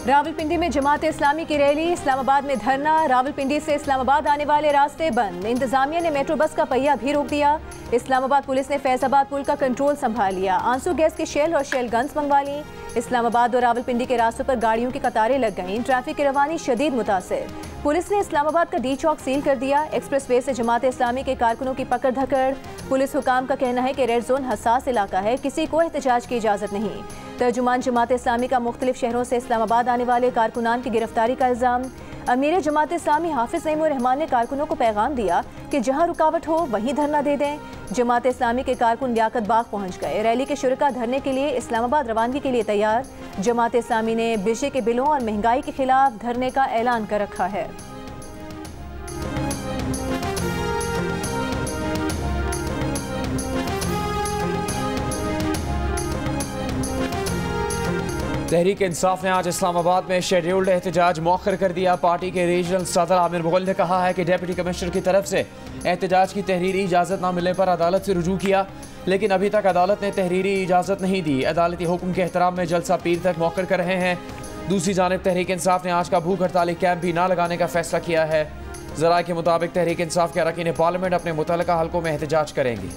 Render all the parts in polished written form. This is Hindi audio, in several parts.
रावलपिंडी में जमात इस्लामी की रैली, इस्लामाबाद में धरना। रावलपिंडी से इस्लामाबाद आने वाले रास्ते बंद। इंतजामिया ने मेट्रो बस का पहिया भी रोक दिया। इस्लामाबाद पुलिस ने फैजाबाद पुल का कंट्रोल संभाल लिया। आंसू गैस के शेल और शेल गन्स मंगवा ली। इस्लामाबाद और रावलपिंडी के रास्तों पर गाड़ियों की कतारें लग गईं। ट्रैफिक की रवानी शदीद मुतासिर। पुलिस ने इस्लामाबाद का डी चौक सील कर दिया। एक्सप्रेस वे से जमात इस्लामी के कारकुनों की पकड़ धकड़। पुलिस हुकाम का कहना है कि रेड जोन हसास इलाका है, किसी को एहतजाज की इजाज़त नहीं। तर्जुमान जमात इस्लामी का मुख्तलिफ शहरों से इस्लामाबाद आने वाले कारकुनान की गिरफ्तारी का इल्ज़ाम। अमीर जमात इस्लामी हाफिज नईमुर रहमान ने कारकुनों को पैगाम दिया कि जहां रुकावट हो वहीं धरना दे दें। जमात इस्लामी के कारकुन लियाकत बाग पहुंच गए। रैली के शुरका धरने के लिए इस्लामाबाद रवानगी के लिए तैयार। जमात इस्लामी ने बिजली के बिलों और महंगाई के खिलाफ धरने का ऐलान कर रखा है। तहरीक इंसाफ ने आज इस्लामाबाद में शेड्यूल्ड एहतजाज मौखर कर दिया। पार्टी के रीजनल सदर आमिर मुगल ने कहा है कि डिप्टी कमिश्नर की तरफ से एहतजाज की तहरीरी इजाज़त न मिलने पर अदालत से रुजू किया, लेकिन अभी तक अदालत ने तहरीरी इजाज़त नहीं दी। अदालती हुक्म के एहतराम में जलसा पीर तक मौखर कर रहे हैं। दूसरी जानिब तहरीक इंसाफ ने आज का भूख हड़ताली कैंप भी ना लगाने का फैसला किया है। ज़राए के मुताबिक तहरीक इंसाफ के अरकान पार्लियामेंट अपने मुतल्लिका हल्कों में एहतजाज करेंगे।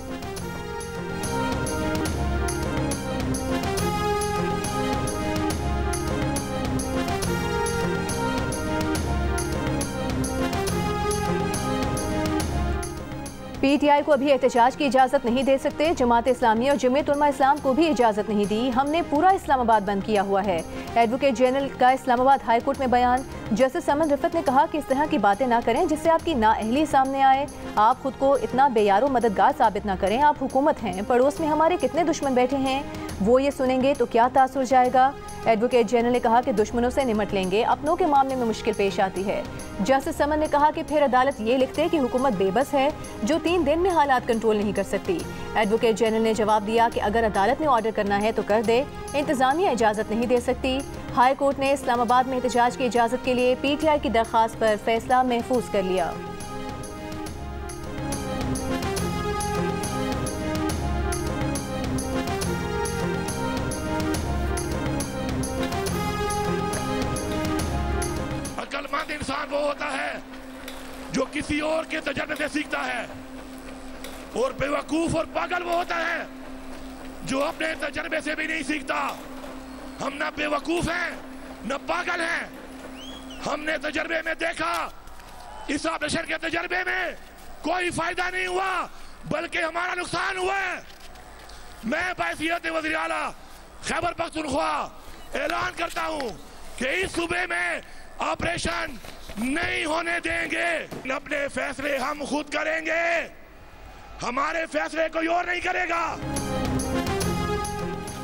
पीटीआई को अभी एहतजाज की इजाज़त नहीं दे सकते। जमात इस्लामी और जमीयत उलमा इस्लाम को भी इजाज़त नहीं दी। हमने पूरा इस्लामाबाद बंद किया हुआ है। एडवोकेट जनरल का इस्लामाबाद हाई कोर्ट में बयान। जस्टिस समन रिफत ने कहा कि इस तरह की बातें ना करें जिससे आपकी नाअहली सामने आए। आप खुद को इतना बेयारो मददगार साबित ना करें। आप हुकूमत हैं, पड़ोस में हमारे कितने दुश्मन बैठे हैं, वो ये सुनेंगे तो क्या तासुर जाएगा। एडवोकेट जनरल ने कहा कि दुश्मनों से निमट लेंगे, अपनों के मामले में मुश्किल पेश आती है। जस्टिस समन ने कहा कि फिर अदालत ये लिखते कि हुकूमत बेबस है जो 3 दिन में हालात कंट्रोल नहीं कर सकती। एडवोकेट जनरल ने जवाब दिया कि अगर अदालत ने ऑर्डर करना है तो कर दे, इंतजामिया इजाज़त नहीं दे सकती। हाई कोर्ट ने इस्लामाबाद में एहतजाज की इजाज़त के लिए पीटीआई की दरख्वास्त पर फैसला महफूज कर लिया। अक्लमंद इंसान वो होता है जो किसी और के तजर्बे से सीखता है, और बेवकूफ और पागल वो होता है जो अपने तजर्बे से भी नहीं सीखता। हम ना बेवकूफ हैं न पागल हैं। हमने तजर्बे में देखा इस ऑपरेशन के तजर्बे में कोई फायदा नहीं हुआ बल्कि हमारा नुकसान हुआ है। मैं बैसियत वज़ीर आला खैबर पख्तूनख्वा ऐलान करता हूं कि इस सूबे में ऑपरेशन नहीं होने देंगे। अपने फैसले हम खुद करेंगे, हमारे फैसले कोई और नहीं करेगा।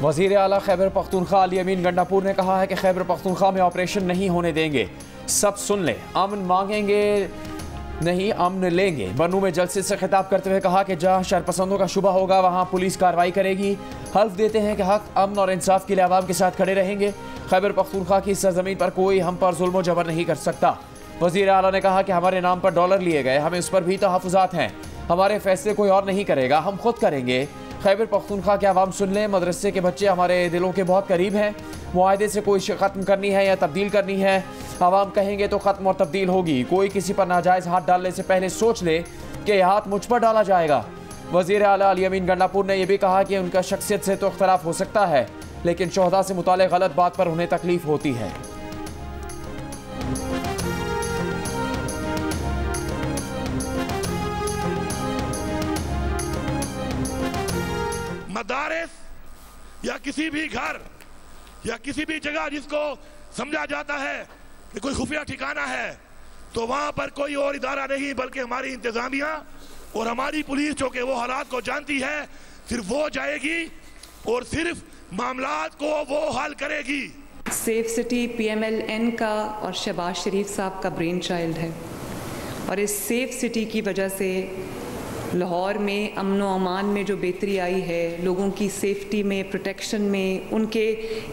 वज़ीर आला खैबर पख्तूनख्वा अली अमीन गंडापुर ने कहा है कि खैबर पख्तूनख्वा में ऑपरेशन नहीं होने देंगे। सब सुन लें, अमन मांगेंगे नहीं अमन लेंगे। बन्नू में जलसे से खिताब करते हुए कहा कि जहां शरपसंदों का शुबा होगा वहां पुलिस कार्रवाई करेगी। हल्फ देते हैं कि हक, अमन और इंसाफ के लिए आवाम के साथ खड़े रहेंगे। खैबर पख्तूनख्वा की सरजमीन पर कोई हम पर जुल्म जबर नहीं कर सकता। वज़ीर आला ने कहा कि हमारे नाम पर डॉलर लिए गए, हमें उस पर भी तहफ़्फ़ुज़ात हैं। हमारे फैसले कोई और नहीं करेगा, हम खुद करेंगे। खैबर पख्तूनख्वा के आवाम सुन लें, मदरसे के बच्चे हमारे दिलों के बहुत करीब हैं। मुआहदे से कोई ख़त्म करनी है या तब्दील करनी है, आवाम कहेंगे तो ख़त्म और तब्दील होगी। कोई किसी पर नाजायज़ हाथ डालने से पहले सोच ले कि यह हाथ मुझ पर डाला जाएगा। वज़ीर आला अली अमीन गंडापुर ने यह भी कहा कि उनका शख्सियत से तो इख्तलाफ हो सकता है, लेकिन शोहदा से मुताल्लिक़ गलत बात पर उन्हें तकलीफ होती है। मदारिस या किसी भी घर या किसी भी जगह जिसको समझा जाता है कि कोई खुफिया ठिकाना है, तो वहां पर कोई और इदारा नहीं बल्कि हमारी इंतजामिया और हमारी पुलिस जो कि वो हालात को जानती है, सिर्फ वो जाएगी और सिर्फ मामलात को वो हल करेगी। सेफ सिटी PMLN का और शहबाज शरीफ साहब का ब्रेन चाइल्ड है, और इस सेफ सिटी की वजह से लाहौर में अमन व अमान में जो बेहतरी आई है, लोगों की सेफ्टी में, प्रोटेक्शन में, उनके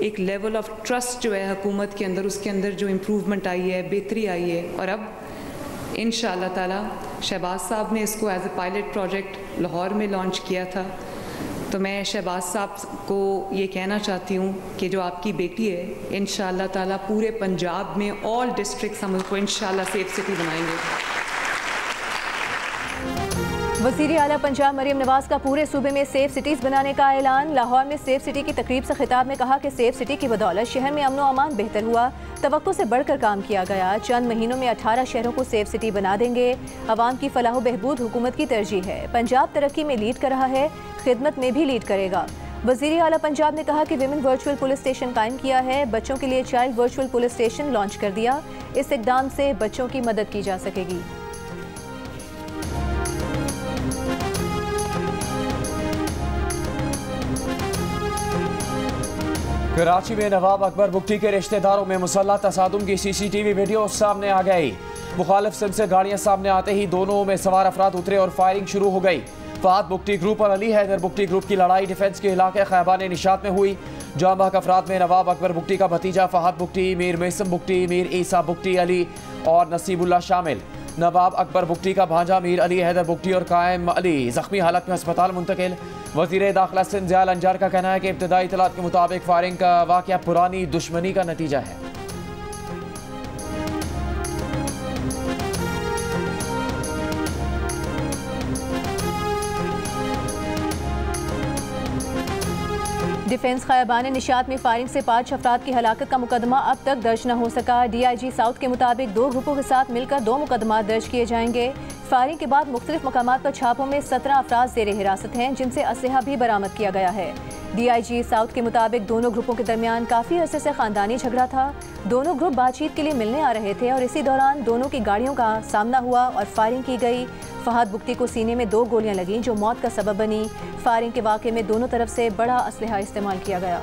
एक लेवल ऑफ ट्रस्ट जो है हुकूमत के अंदर, उसके अंदर जो इम्प्रूवमेंट आई है, बेहतरी आई है। और अब इंशाअल्लाह ताला शहबाज साहब ने इसको as a pilot project Lahore में लॉन्च किया था। तो मैं शहबाज साहब को ये कहना चाहती हूँ कि जो आपकी बेटी है, इंशाअल्लाह ताला पूरे पंजाब में ऑल डिस्ट्रिक्ट्स हम उसको इंशाअल्लाह सेफ सिटी बनाएंगे। वज़ीर आला पंजाब मरीम नवाज का पूरे सूबे में सेफ सिटीज़ बनाने का ऐलान। लाहौर में सेफ सिटी की तकरीब से खिताब में कहा कि सेफ सिटी की बदौलत शहर में अमन व अमान बेहतर हुआ, तवक्को से बढ़कर काम किया गया। चंद महीनों में 18 शहरों को सेफ सिटी बना देंगे। अवाम की फलाह बहबूद हुकूमत की तरजीह है। पंजाब तरक्की में लीड कर रहा है, खिदमत में भी लीड करेगा। वज़ीर आला पंजाब ने कहा कि विमेन वर्चुअल पुलिस स्टेशन कायम किया है। बच्चों के लिए child virtual police station launch कर दिया। इस इक़दाम से बच्चों की मदद की जा सकेगी। कराची में नवाब अकबर बुगटी के रिश्तेदारों में मुसल्लह तसादुम की CCTV वीडियो सामने आ गई। मुखालिफ सिम से गाड़ियां सामने आते ही दोनों में सवार अफराद उतरे और फायरिंग शुरू हो गई। फहद बुगटी ग्रुप और अली हैदर बुगटी ग्रुप की लड़ाई डिफेंस के इलाके खैबान निशात में हुई। जाम बहक अफराद में नवाब अकबर बुगटी का भतीजा फहद बुगटी, मीर मेसम बुगटी, मीर ईसा बुगटी अली और नसीबुल्लाह शामिल। नवाब अकबर बुगटी का भांजा मीर अली हैदर बुगटी और कायम अली जख्मी हालत में अस्पताल मुंतकिल। वज़ीर दाखिला सिंध ज़ियाल अंजार का कहना है कि इब्तदाई इतलात के मुताबिक फायरिंग का वाक़या पुरानी दुश्मनी का नतीजा है। डिफेंस खैबान निशात में फायरिंग से 5 अफराद की हलाकत का मुकदमा अब तक दर्ज न हो सका। DIG साउथ के मुताबिक 2 ग्रुपों के साथ मिलकर 2 मुकदमा दर्ज किए जाएंगे। फायरिंग के बाद मुख्तलिफ मकामात पर छापों में 17 अफराद ज़ेर हिरासत हैं, जिनसे असलहा भी बरामद किया गया है। DIG साउथ के मुताबिक दोनों ग्रुपों के दरमियान काफ़ी अरसे से ख़ानदानी झगड़ा था। दोनों ग्रुप बातचीत के लिए मिलने आ रहे थे और इसी दौरान दोनों की गाड़ियों का सामना हुआ और फायरिंग की गई। फहद बुगटी को सीने में 2 गोलियां लगीं जो मौत का सबब बनी। फायरिंग के वाक़े में दोनों तरफ से बड़ा असलहा इस्तेमाल किया गया।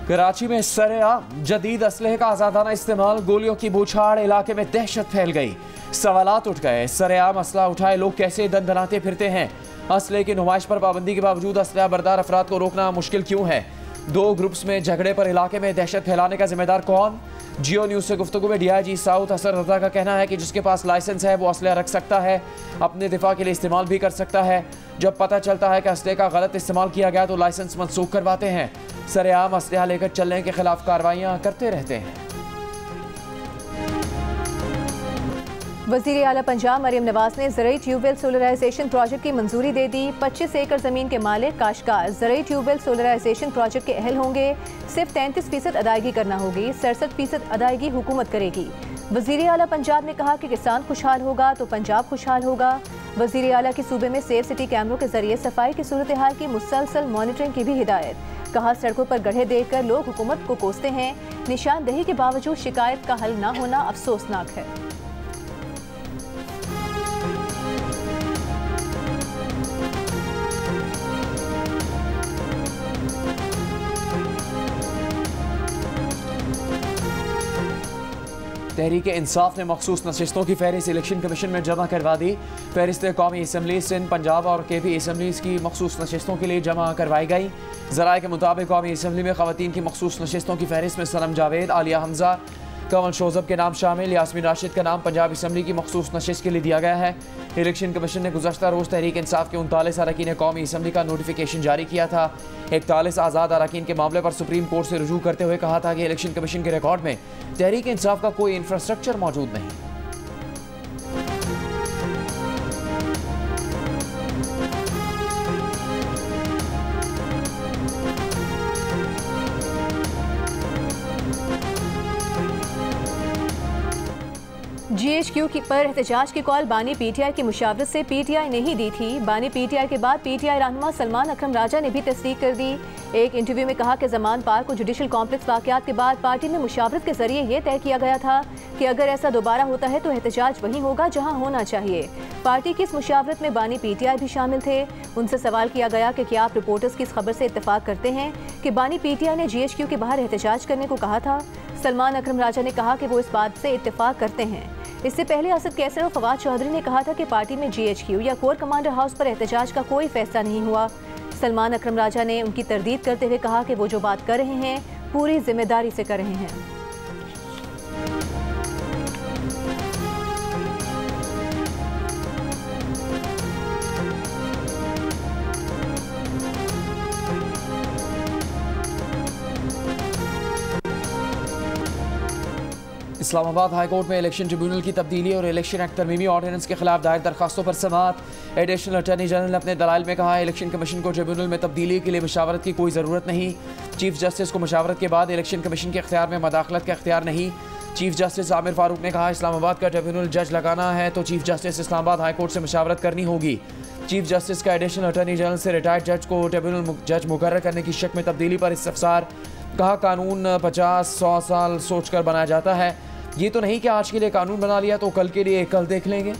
कराची में सरेआम जदीद असलहे का आज़ादाना इस्तेमाल, गोलियों की बौछार, इलाके में दहशत फैल गई। सवालात उठ गए, सरेआम असला उठाए लोग कैसे दंदनाते फिरते हैं? असले की नुमाइश पर पाबंदी के बावजूद असला बरदार अफराद को रोकना मुश्किल क्यों है? 2 ग्रुप्स में झगड़े पर इलाके में दहशत फैलाने का जिम्मेदार कौन? जियो न्यूज़ से गुफ्तगू में DIG साउथ असर रज़ा का कहना है कि जिसके पास लाइसेंस है वो असला रख सकता है, अपने दिफा के लिए इस्तेमाल भी कर सकता है। जब पता चलता है कि असले का गलत इस्तेमाल किया गया तो लाइसेंस मनसूख करवाते हैं। सरेआम असलहा लेकर चलने के खिलाफ कार्रवाइयाँ करते रहते हैं। वज़ीर आला पंजाब मरीम नवाज ने ज़रूरी ट्यूबवेल सोलराइजेशन प्रोजेक्ट की मंजूरी दे दी। 25 एकड़ ज़मीन के मालिक काश्तकार ज़रूरी ट्यूबवेल सोलराइजेशन प्रोजेक्ट के अहल होंगे। सिर्फ 33% अदायगी करना होगी, 67% अदायगी हुकूमत करेगी। वज़ीर आला पंजाब ने कहा कि किसान खुशहाल होगा तो पंजाब खुशहाल होगा। वज़ीर आला की सूबे में सेफ सिटी कैमरों के जरिए सफाई की सूरत हाल की मुसलसल मॉनिटरिंग की भी हिदायत। कहा सड़कों पर गड्ढे देखकर लोग हुकूमत को कोसते हैं, निशानदही के बावजूद शिकायत का हल न होना अफसोसनाक है। तहरीक इंसाफ ने मखसूस नशिस्तों की फहरिस्त इलेक्शन कमीशन में जमा करवा दी। फहरिस्त कौमी असम्बली सिंध, पंजाब और KP असम्बलीज़ की मखसूस नशिस्तों के लिए जमा करवाई गई। ज़राए के मुताबिक कौमी असम्बली में ख़वातीन की मखसूस नशिस्तों की फहरिस्त में सनम जावेद, आलिया हमजा, कंवल शोजब के नाम शामिल। यास्मीन राशिद का नाम पंजाब असम्बली की मखसूस नशिस्त के लिए दिया गया है। इलेक्शन कमीशन ने गुज़श्ता रोज़ तहरीक इंसाफ के 39 अरकान कौमी असम्बली का नोटिफिकेशन जारी किया था। 41 आज़ाद अरकान के मामले पर सुप्रीम कोर्ट से रुजू करते हुए कहा था कि इलेक्शन कमीशन के रिकॉर्ड में तहरीक इंसाफ का कोई इंफ्रास्ट्रक्चर मौजूद नहीं। GHQ की पर एहतजाज की कॉल बानी PTI की मुशावरत से PTI नहीं दी थी। बानी PTI के बाद PTI रहनुमा सलमान अकरम राजा ने भी तस्दीक कर दी। एक इंटरव्यू में कहा कि जमान पार्क और जुडिशल कॉम्प्लेक्स वाक़यात के बाद पार्टी में मुशावरत के जरिए यह तय किया गया था कि अगर ऐसा दोबारा होता है तो एहतजाज वहीं होगा जहां होना चाहिए। पार्टी की इस मुशावरत में बानी PTI भी शामिल थे। उनसे सवाल किया गया कि क्या आप रिपोर्टर्स की इस खबर से इत्तेफाक करते हैं कि बानी PTI ने GHQ के बाहर एहतजाज करने को कहा था? सलमान अकरम राजा ने कहा कि वो इस बात से इत्तेफाक करते हैं। इससे पहले असद कैसर और फवाद चौधरी ने कहा था कि पार्टी में GHQ या कोर कमांडर हाउस पर एहतजाज का कोई फैसला नहीं हुआ। सलमान अकरम राजा ने उनकी तरदीद करते हुए कहा कि वो जो बात कर रहे हैं पूरी जिम्मेदारी से कर रहे हैं। इस्लामाबाद हाई कोर्ट में इलेक्शन ट्रिब्यूनल की तब्दीली और इलेक्शन एक्ट तरमीमी ऑर्डिनेंस के खिलाफ दायर दरखास्तों पर समाअत। एडिशनल अटॉर्नी जनरल ने अपने दलाइल में कहा, इलेक्शन कमीशन को ट्रिब्यूनल में तब्दीली के लिए मशावरत की कोई ज़रूरत नहीं। चीफ जस्टिस को मशावरत के बाद इलेक्शन कमीशन के अख्तियार में मदाखलत का अख्तियार नहीं। चीफ जस्टिस आमिर फारूक ने कहा, इस्लामाबाद का ट्रिब्यूनल जज लगाना है तो chief justice Islamabad high court से मशावरत करनी होगी। चीफ जस्टिस का एडिशनल अटॉर्नी जनरल से रिटायर्ड जज को ट्रिब्यूनल जज मुकर्रर करने की शक में तब्दीली पर इस्तफसार। कहा, कानून 50-100 साल सोच कर बनाया जाता है, ये तो नहीं कि आज के लिए कानून बना लिया तो कल के लिए कल देख लेंगे।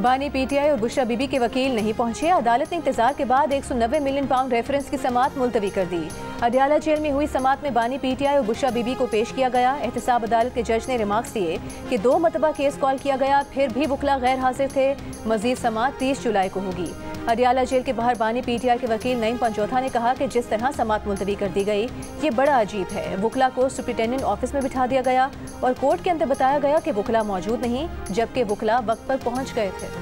बानी पीटीआई और बुशरा बीबी के वकील नहीं पहुंचे। अदालत ने इंतजार के बाद 190 मिलियन पाउंड रेफरेंस की समाअत मुलतवी कर दी। अडयाला जेल में हुई समाअत में बानी पीटीआई और बुशरा बीबी को पेश किया गया। एहतसाब अदालत के जज ने रिमार्क्स दिए कि 2 मरतबा केस कॉल किया गया, फिर भी वकला गैर हाजिर थे। मजीद समाअत 30 जुलाई को होगी। अडयाला जेल के बाहर बानी पीटीआई के वकील नईम पंजोथा ने कहा कि जिस तरह समाअत मुलतवी कर दी गई, ये बड़ा अजीब है। वकला को सुप्रिटेंडेंट ऑफिस में बिठा दिया गया और कोर्ट के अंदर बताया गया कि वकला मौजूद नहीं, जबकि वकला वक्त पर पहुंच गए थे।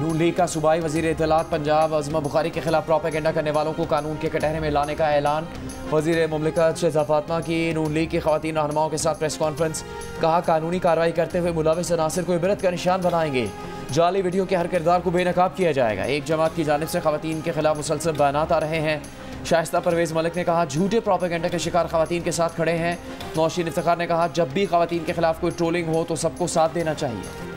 नून लीग का सूबाई वजीर इत्तलात पंजाब अज़मा बुखारी के खिलाफ प्रोपेगेंडा करने वालों को कानून के कटहरे में लाने का ऐलान। वजीर मुमलिकत शहज़ाद फातिमा की नून लीग की ख़वातीन रहनुमाओं के साथ प्रेस कॉन्फ्रेंस। कहा, कानूनी कार्रवाई करते हुए मुलविस अनासिर को इबरत का निशान बनाएंगे। जाली वीडियो के हर किरदार को बेनकाब किया जाएगा। एक जमात की जानिब से ख़वातीन के खिलाफ मुसलसल बयानात आ रहे हैं। शाइस्ता परवेज़ मलिक ने कहा, झूठे प्रोपेगेंडा के शिकार ख़वातीन के साथ खड़े हैं। नौशीन इफ्तिखार ने कहा, जब भी ख़वातीन के खिलाफ कोई ट्रोलिंग हो तो सबको साथ देना चाहिए।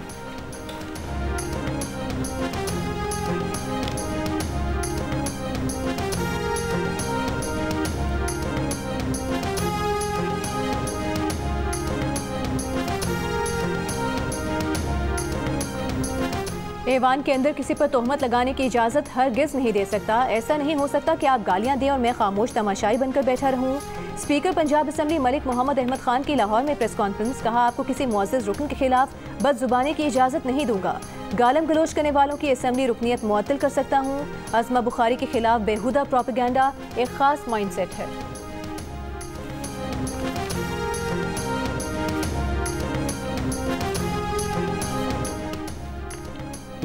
ऐवान के अंदर किसी पर तोहमत लगाने की इजाज़त हरगिज़ नहीं दे सकता। ऐसा नहीं हो सकता कि आप गालियां दें और मैं खामोश तमाशाई बनकर बैठा रहूं। स्पीकर पंजाब असम्बली मलिक मोहम्मद अहमद खान की लाहौर में प्रेस कॉन्फ्रेंस। कहा, आपको किसी मुअज़्ज़ज़ रुकन के खिलाफ बदजुबानी की इजाज़त नहीं दूंगा। गालम गलोच करने वालों की असम्बली रुकनीत मुअत्तल कर सकता हूँ। अज़मा बुखारी के खिलाफ बेहुदा प्रोपेगेंडा एक ख़ास माइंडसेट है।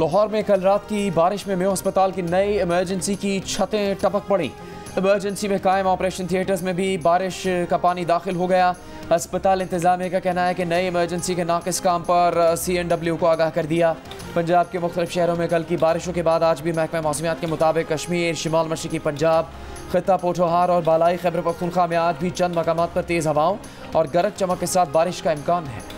लाहौर में कल रात की बारिश में मेयो अस्पताल की नई इमरजेंसी की छतें टपक पड़ी। इमरजेंसी में कायम ऑपरेशन थिएटर्स में भी बारिश का पानी दाखिल हो गया। अस्पताल इंतजामिया का कहना है कि नई इमरजेंसी के नाकिस काम पर CNW को आगाह कर दिया। पंजाब के मुख्तलिफ शहरों में कल की बारिशों के बाद आज भी महकमा मौसमियात के मुताबिक कश्मीर, शिमाल मशरकी पंजाब, खित्ता पोठोहार और बालाई खैबर पख्तूनख्वा में आज भी चंद मकामात पर तेज़ हवाओं और गरज चमक के साथ बारिश का इम्कान है।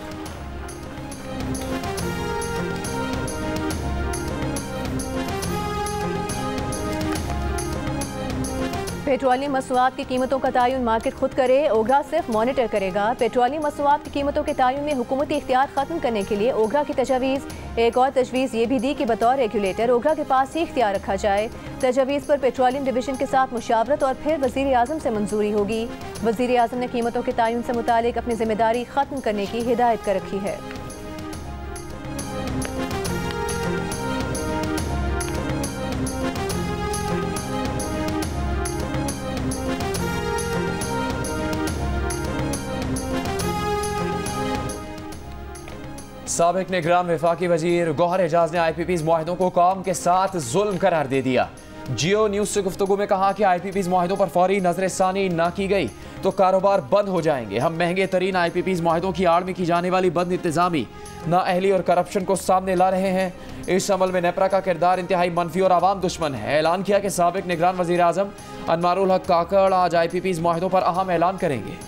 पेट्रोलियम मसनूआत की कीमतों का तयन मार्केट खुद करे, ओगरा सिर्फ मॉनिटर करेगा। पेट्रोलियम मसनूआत की कीमतों के तयन में हुकूमती इख्तियार खत्म करने के लिए ओगरा की तजवीज़। एक और तजवीज़ ये भी दी कि बतौर रेगुलेटर ओगरा के पास ही इख्तियार रखा जाए। तजवीज़ पर पेट्रोलियम डिवीजन के साथ मुशावरत और फिर वज़ीर आज़म से मंजूरी होगी। वज़ीर आज़म ने कीमतों के तयन से मुतालिक अपनी जिम्मेदारी खत्म करने की हिदायत कर रखी है। साबिक निगरान वफाकी वजीर गौहर एजाज ने IPP's मुआहिदों को कौम के साथ जुल्म करार दे दिया। जियो न्यूज़ से गुफ्तगू में कहा कि IPP's मुआहिदों पर फौरी नजरसानी ना की गई तो कारोबार बंद हो जाएंगे। हम महंगे तरीन IPP's मुआहिदों की आड़ में की जाने वाली बद इंतजामी, नाअहली और करप्शन को सामने ला रहे हैं। इस अमल में नेपरा का किरदार इंतहाई मनफी और आवाम दुश्मन है। ऐलान किया कि साबिक निगरान वजीर आजम अनवारुल हक काकड़ आज IPP's मुआहिदों पर अहम ऐलान करेंगे।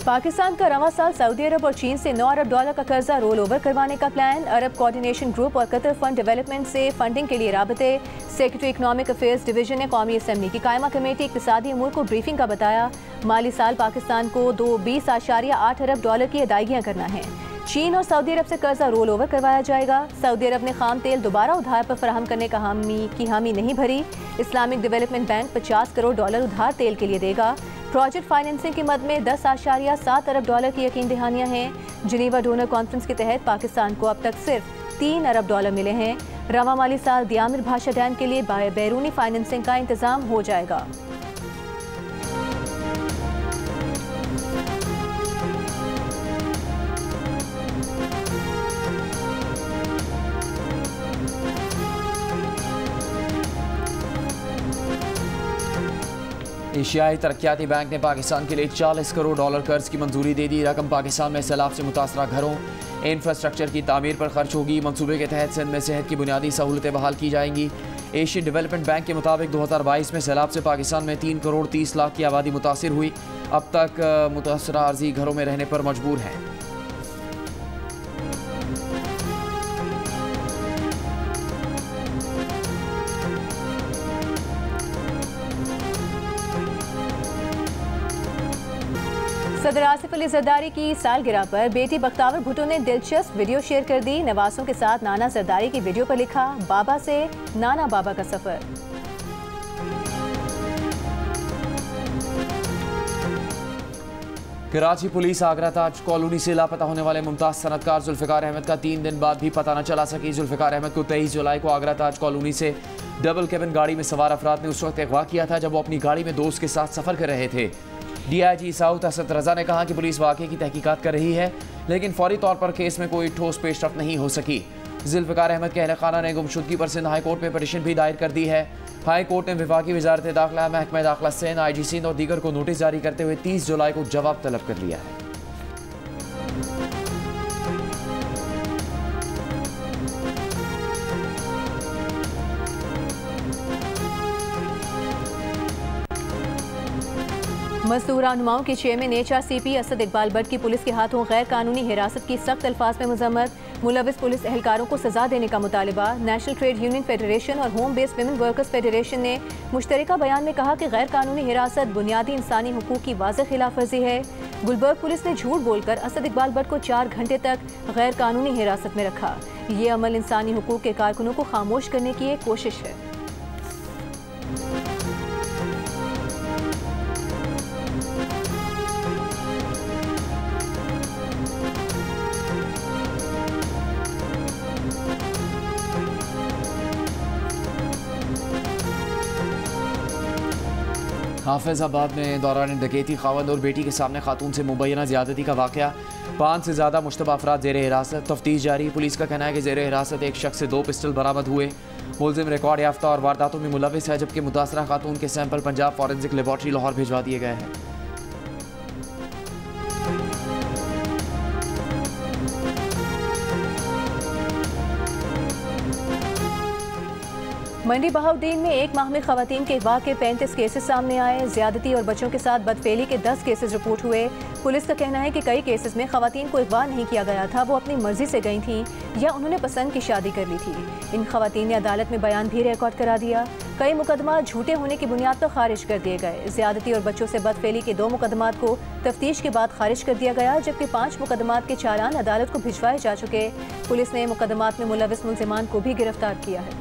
पाकिस्तान का रवां साल सऊदी अरब और चीन से 9 अरब डॉलर का कर्जा रोल ओवर करवाने का प्लान। अरब कोऑर्डिनेशन ग्रुप और कतर फंड डेवलपमेंट से फंडिंग के लिए राबते। सेक्रेटरी इकनॉमिक अफेयर्स डिवीजन ने कौमी असम्बली की कायमा कमेटी इक्तिसादी अमूर को ब्रीफिंग का बताया। माली साल पाकिस्तान को 20.8 अरब डॉलर की अदायगियाँ करना है। चीन और सऊदी अरब से कर्जा रोल ओवर करवाया जाएगा। सऊदी अरब ने खाम तेल दोबारा उधार पर फराहम करने का हामी नहीं भरी। Islamic development bank 50 crore dollar उधार तेल के लिए देगा। प्रोजेक्ट फाइनेंसिंग की मद में 10.7 अरब डॉलर की यकीन दहानियाँ हैं। जिनेवा डोनर कॉन्फ्रेंस के तहत पाकिस्तान को अब तक सिर्फ 3 अरब डॉलर मिले हैं। रवा माली साल दियामिर भाषा डैम के लिए बैरूनी फाइनेंसिंग का इंतजाम हो जाएगा। एशियाई तरक्याती बैंक ने पाकिस्तान के लिए 40 करोड़ डॉलर कर्ज की मंजूरी दे दी। रकम पाकिस्तान में सैलाब से मुतासरा घरों इंफ्रास्ट्रक्चर की तामीर पर खर्च होगी। मंसूबे के तहत सिंध में सेहत की बुनियादी सहूलतें बहाल की जाएंगी। एशियन डेवलपमेंट बैंक के मुताबिक 2022 में सैलाब से पाकिस्तान में 3 करोड़ 30 लाख की आबादी मुतासिर हुई। अब तक मुतासरा आर्जी घरों में रहने पर मजबूर हैं। सदर आसिफ अली जरदारी की सालगिरह पर बेटी बख्तावर भुट्टो ने दिलचस्प वीडियो शेयर कर दी। नवासों के साथ नाना जरदारी की वीडियो पर लिखा, बाबा से नाना बाबा का सफर। कराची पुलिस आगरा ताज कॉलोनी से लापता होने वाले मुमताज सनतकार जुल्फिकार अहमद का 3 दिन बाद भी पता न चला सकी। जुल्फिकार अहमद को 23 जुलाई को आगरा ताज कॉलोनी से डबल कैबिन गाड़ी में सवार अफराद ने उस वक्त अगवा किया था जब वो अपनी गाड़ी में दोस्त के साथ सफर कर रहे थे। DIG साउथ असद रजा ने कहा कि पुलिस वाक़े की तहकीकात कर रही है, लेकिन फौरी तौर पर केस में कोई ठोस पेशरफ्त नहीं हो सकी। जुल्फिकार अहमद के अहल खाना ने गुमशुदगी पर सिंध हाई कोर्ट में पिटीशन भी दायर कर दी है। हाई कोर्ट ने विफाकी वजारत दाखिला, महकमा दाखिला सिंध, IG सिंध और दीगर को नोटिस जारी करते हुए 30 जुलाई को जवाब तलब कर लिया है। मजदूर रहनुमाओं के chairman HRCP Asad Iqbal but की पुलिस के हाथों गैर कानूनी हिरासत की सख्त अल्फाज में मजम्मत। मुलविस पुलिस एहलकारों को सजा देने का मुतालिबा। नेशनल ट्रेड यूनियन फेडरेशन और home based women workers federation ने मुश्तरका बयान में कहा कि गैर कानूनी हिरासत बुनियादी इंसानी हुकूक की वाज़ेह खिलाफ वर्जी है। गुलबर्ग पुलिस ने झूठ बोलकर असद इकबाल बट को 4 घंटे तक गैर कानूनी हिरासत में रखा। ये अमल इंसानी हुकूक के कारकुनों को खामोश करने की एक कोशिश है। हाफिजाबाद में दौरान डकैती खावंद और बेटी के सामने खातून से मुबैना ज़्यादती का वाक़या। 5 से ज़्यादा मुश्तबा अफराद ज़ेर हिरासत, तफ्तीश जारी। पुलिस का कहना है कि ज़ेर हिरासत एक शख्स से 2 पिस्टल बरामद हुए। मुलजिम रिकॉर्ड याफ्ता और वारदातों में मुलविस है, जबकि मुतासरा खातून के sample Punjab forensic laboratory Lahore भिजवा दिए गए हैं। मंडी बहाउद्दीन में एक माह में खवातीन के अगवा के 35 केसेस सामने आए। ज्यादती और बच्चों के साथ बदफेली के 10 केसेस रिपोर्ट हुए। पुलिस का कहना है कि कई केसेस में खवातीन को अगवा नहीं किया गया था, वो अपनी मर्जी से गई थीं या उन्होंने पसंद की शादी कर ली थी। इन खवातीन ने अदालत में बयान भी रिकॉर्ड करा दिया। कई मुकदमा झूठे होने की बुनियाद पर खारिज कर दिए गए। ज्यादती और बच्चों से बदफेली के 2 मुकदमात को तफ्तीश के बाद खारिज कर दिया गया, जबकि 5 मुकदमात के चालान अदालत को भिजवाए जा चुके। पुलिस ने मुकदमात में मुलविस मुलजिमान को भी गिरफ्तार किया है।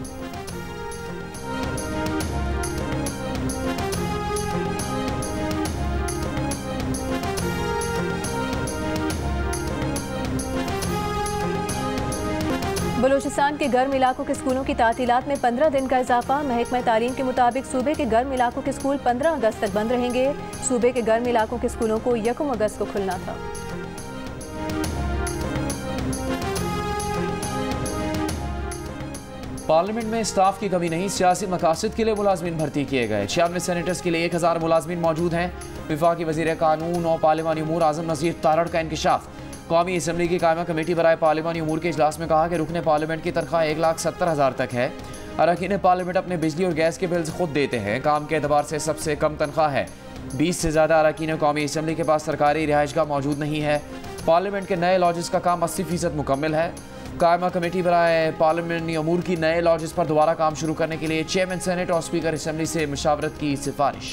बलूचिस्तान के गर्म इलाकों के स्कूलों की तातीलात में 15 दिन का इजाफा। महकमा तालीम के मुताबिक सूबे के गर्म इलाकों के स्कूल 15 अगस्त तक बंद रहेंगे। सूबे के गर्म इलाकों के स्कूलों को 1 अगस्त को खुलना था। पार्लियामेंट में स्टाफ की कमी नहीं, सियासी मकासद के लिए मुलाजमीन भर्ती किए गए। 96 सेनेटर्स के लिए 1000 मुलाजमीन मौजूद हैं। विफाकी वज़ीर कानून और पार्लिमानी उमूर आज़म नज़ीर तारड़ का इंकशाफ। कौमी असम्बली की कायमा कमेटी बराए पार्लिमानी उमूर के इजलास में कहा कि रुकने पार्लियामेंट की तनख्वाह 1,70,000 तक है। अरकान पार्लियामेंट अपने बिजली और गैस के बिल्स खुद देते हैं। काम के एतबार से सबसे कम तनख्वाह है। 20 से ज़्यादा अरकान कौमी असम्बली के पास सरकारी रिहाइशगाह मौजूद नहीं है। पार्लियामेंट के नए लॉजेस का काम 80% मुकम्मल है। कायमा कमेटी बराए पार्लियामेंटी अमूर की नए लॉजेस पर दोबारा काम शुरू करने के लिए चेयरमैन सेनेट और स्पीकर असम्बली से मशावरत की सिफारिश।